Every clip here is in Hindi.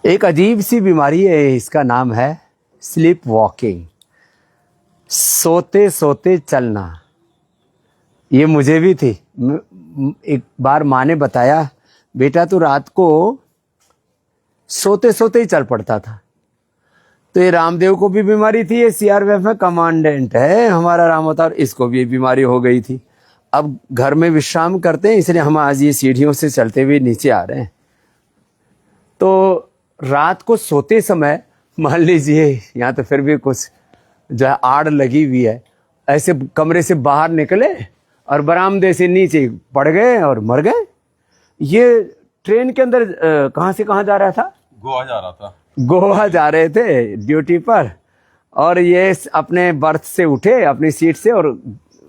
एक अजीब सी बीमारी है, इसका नाम है स्लीप वॉकिंग, सोते सोते चलना। ये मुझे भी थी। एक बार माँ ने बताया, बेटा तू रात को सोते सोते ही चल पड़ता था। तो ये रामदेव को भी बीमारी थी, ये सीआरपीएफ में कमांडेंट है हमारा राम अवतार, इसको भी ये बीमारी हो गई थी। अब घर में विश्राम करते हैं, इसलिए हम आज ये सीढ़ियों से चलते हुए नीचे आ रहे हैं। तो रात को सोते समय मान लीजिए, यहाँ तो फिर भी कुछ जो है आड़ लगी हुई है, ऐसे कमरे से बाहर निकले और बरामदे से नीचे पड़ गए और मर गए। ये ट्रेन के अंदर कहाँ से कहाँ जा रहा था? गोवा जा रहा था। गोवा जा रहे थे ड्यूटी पर, और ये अपने बर्थ से उठे अपनी सीट से और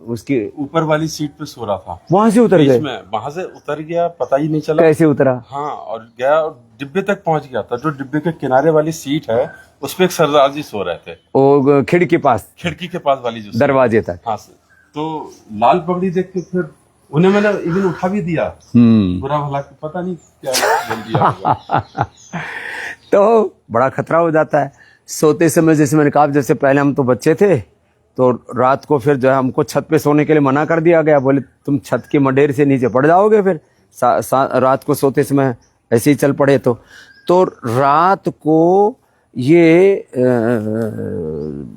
उसकी ऊपर वाली सीट पे सो रहा था। वहां से उतर गए? वहां से उतर गया, पता ही नहीं चला कैसे उतरा। हाँ, और गया और डिब्बे तक पहुंच गया था। जो डिब्बे के किनारे वाली सीट है उस पे एक सरदार जी सो रहे थे, वो खिड़की के पास वाली जो दरवाजे तक। हाँ, तो लाल पगड़ी देख के फिर उन्हें मैंने इवन उठा भी दिया। बुरा भला पता नहीं क्या बोल दिया होगा। तो बड़ा खतरा हो जाता है सोते समय। जैसे मैंने कहा, जैसे पहले हम तो बच्चे थे, तो रात को फिर जो है हमको छत पे सोने के लिए मना कर दिया गया, बोले तुम छत के मडेर से नीचे पड़ जाओगे फिर रात को सोते समय ऐसे ही चल पड़े। तो रात को ये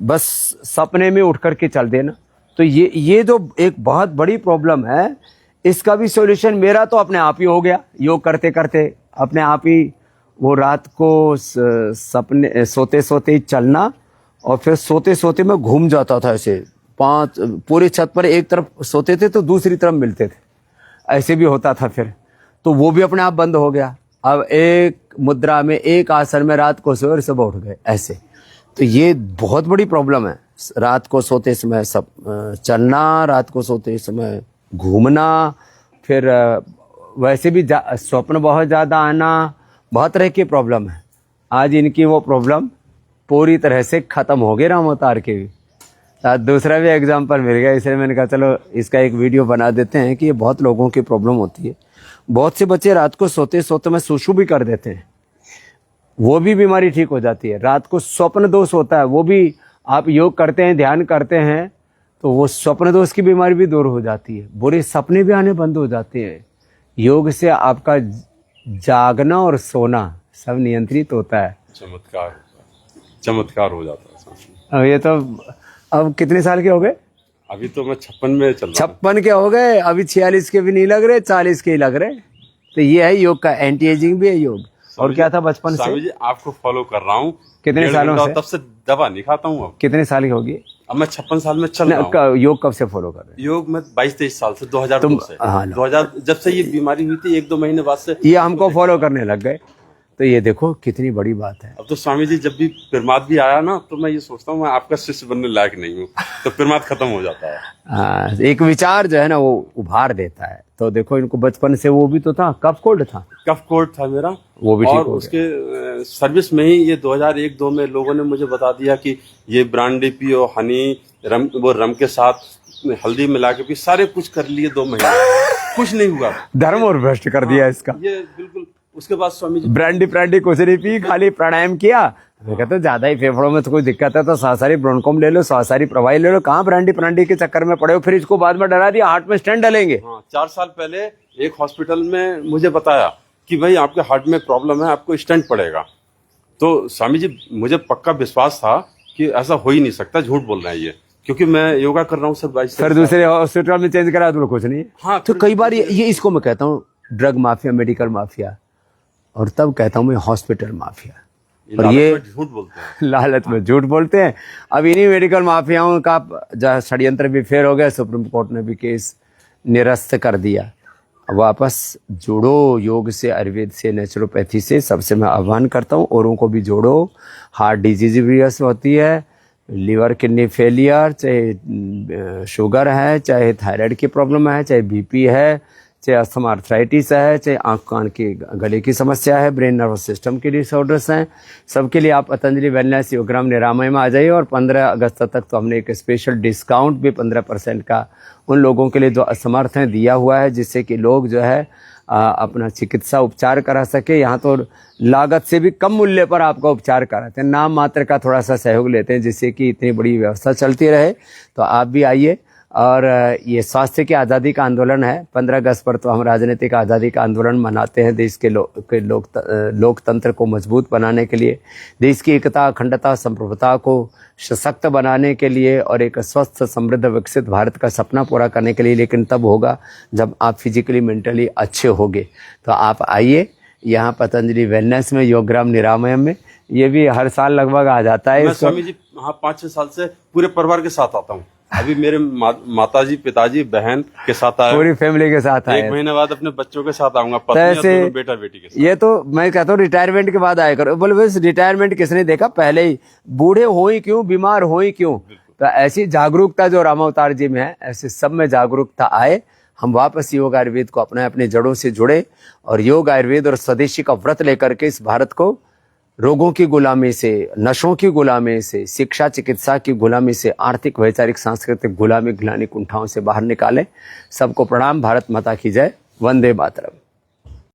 बस सपने में उठ करके चल देना। तो ये जो एक बहुत बड़ी प्रॉब्लम है, इसका भी सॉल्यूशन मेरा तो अपने आप ही हो गया। योग करते करते अपने आप ही वो रात को सपने सोते सोते ही चलना, और फिर सोते सोते मैं घूम जाता था ऐसे पूरी छत पर। एक तरफ सोते थे तो दूसरी तरफ मिलते थे, ऐसे भी होता था फिर। तो वो भी अपने आप बंद हो गया। अब एक मुद्रा में, एक आसन में रात को सोए और सुबह उठ गए ऐसे। तो ये बहुत बड़ी प्रॉब्लम है, रात को सोते समय सब चलना, रात को सोते समय घूमना, फिर वैसे भी स्वप्न बहुत ज़्यादा आना, बहुत तरह की प्रॉब्लम है। आज इनकी वो प्रॉब्लम पूरी तरह से ख़त्म हो गई राम अवतार के भी। दूसरा भी एग्जाम्पल मिल गया, इसलिए मैंने कहा चलो इसका एक वीडियो बना देते हैं कि ये बहुत लोगों की प्रॉब्लम होती है। बहुत से बच्चे रात को सोते सोते में सुसु भी कर देते हैं, वो भी बीमारी ठीक हो जाती है। रात को स्वप्न दोष होता है, वो भी आप योग करते हैं, ध्यान करते हैं, तो वो स्वप्न दोष की बीमारी भी दूर हो जाती है। बुरे सपने भी आने बंद हो जाते हैं। योग से आपका जागना और सोना सब नियंत्रित होता है। चमत्कार हो जाता है। अब ये तो अब कितने साल के हो गए? अभी तो मैं 56 में चल रहा हूं। 56 के हो गए, अभी 46 के भी नहीं लग रहे, 40 के ही लग रहे। तो ये है योग का, एंटी एजिंग भी है योग। और क्या था बचपन से? जी आपको फॉलो कर रहा हूँ कितने सालों से? तब से दवा नहीं खाता हूँ। अब कितने साल की होगी? अब मैं 56 साल में चल रहा हूँ। योग कब से फॉलो कर रहे हैं? योग में 22-23 साल से, 2002 से। 2000 जब से ये बीमारी हुई थी, 1-2 महीने बाद से ये हमको फॉलो करने लग गए। तो ये देखो कितनी बड़ी बात है। अब तो स्वामी जी जब भी प्रमाद भी आया ना, तो मैं ये सोचता हूँ मैं आपका शिष्य बनने लायक नहीं हूँ, तो प्रमाद खत्म हो जाता है। एक विचार जो है ना वो उभार देता है। तो देखो इनको बचपन से वो भी तो था, कफ कोल्ड था मेरा, वो भी ठीक हो गया। उसके सर्विस में ही ये 2001-2 में लोगों ने मुझे बता दिया कि ये ब्रांडी पियो, हनी रम के साथ हल्दी मिला के पी। सारे कुछ कर लिए 2 महीने, कुछ नहीं हुआ। धर्म और भ्रष्ट कर दिया इसका। ये बिल्कुल। उसके बाद स्वामी जी ब्रांडी कुछ नहीं पी, खाली प्राणायाम किया। मैं कहता ज्यादा ही फेफड़ों में तो कोई दिक्कत है तो सासारी ब्रोनकोम ले लो, सासारी प्रवाही ले लो। कहाँ ब्रांडी के चक्कर में पड़े हो? फिर इसको बाद में डरा दिया हार्ट में स्टेंट डालेंगे। 4 साल पहले एक हॉस्पिटल में मुझे बताया कि भाई आपके हार्ट में प्रॉब्लम है, आपको स्टेंट पड़ेगा। तो स्वामी जी मुझे पक्का विश्वास था कि ऐसा हो ही नहीं सकता, झूठ बोल रहा है ये, क्योंकि मैं योगा कर रहा हूँ सर। फिर दूसरे हॉस्पिटल में चेंज करा तो कुछ नहीं। हाँ, तो कई बार ये इसको मैं कहता हूँ ड्रग माफिया, मेडिकल माफिया, और तब कहता हूँ मैं हॉस्पिटल माफिया। और ये झूठ बोलते हैं, लालच में झूठ बोलते हैं। अब इन्हीं मेडिकल माफियाओं का षड्यंत्र भी फेल हो गया, सुप्रीम कोर्ट ने भी केस निरस्त कर दिया। वापस जुड़ो योग से, आयुर्वेद से, नेचुरोपैथी से। सबसे मैं आह्वान करता हूँ औरों को भी जोड़ो। हार्ट डिजीज भी होती है, लीवर किडनी फेलियर, चाहे शुगर है, चाहे थायराइड की प्रॉब्लम है, चाहे बीपी है, चाहे अस्थमा आर्थराइटिस है, चाहे आंख कान की गले की समस्या है, ब्रेन नर्वस सिस्टम के डिसऑर्डर्स हैं, सबके लिए आप पतंजलि वेलनेस योगराम निरामय में आ जाइए। और 15 अगस्त तक तो हमने एक स्पेशल डिस्काउंट भी 15% का उन लोगों के लिए जो असमर्थ हैं दिया हुआ है, जिससे कि लोग जो है अपना चिकित्सा उपचार करा सके। यहाँ तो लागत से भी कम मूल्य पर आपका उपचार कराते हैं, नाम मात्र का थोड़ा सा सहयोग लेते हैं जिससे कि इतनी बड़ी व्यवस्था चलती रहे। तो आप भी आइए। और ये स्वास्थ्य की आज़ादी का आंदोलन है। 15 अगस्त पर तो हम राजनीतिक आज़ादी का आंदोलन मनाते हैं देश के लोकतंत्र को मजबूत बनाने के लिए, देश की एकता, अखंडता, संप्रभुता को सशक्त बनाने के लिए और एक स्वस्थ, समृद्ध, विकसित भारत का सपना पूरा करने के लिए। लेकिन तब होगा जब आप फिजिकली, मेंटली अच्छे होंगे। तो आप आइए यहाँ पतंजलि वेलनेस में, योगग्राम निरामयम में। ये भी हर साल लगभग आ जाता है। मैं स्वामी जी हाँ 5-6 साल से पूरे परिवार के साथ आता हूँ। अभी मेरे माताजी, पिताजी, बहन के साथ आया, पूरी फैमिली के साथ आए। 1 महीने बाद अपने बच्चों के साथ आऊंगा, पत्नी और दोनों बेटा बेटी के साथ। ये तो मैं कहता हूँ रिटायरमेंट के बाद आया करो। बोले बस रिटायरमेंट किसने देखा, पहले ही बूढ़े हो ही क्यों, बीमार हो ही क्यों। तो ऐसी जागरूकता जो रामावतार जी में है, ऐसे सब में जागरूकता आए। हम वापस योग आयुर्वेद को अपने अपने जड़ों से जुड़े और योग आयुर्वेद और स्वदेशी का व्रत लेकर के इस भारत को रोगों की गुलामी से, नशों की गुलामी से, शिक्षा चिकित्सा की गुलामी से, आर्थिक, वैचारिक, सांस्कृतिक गुलामी, घिलानी कुंठाओं से बाहर निकालें। सबको प्रणाम। भारत माता की जय। वंदे मातरम।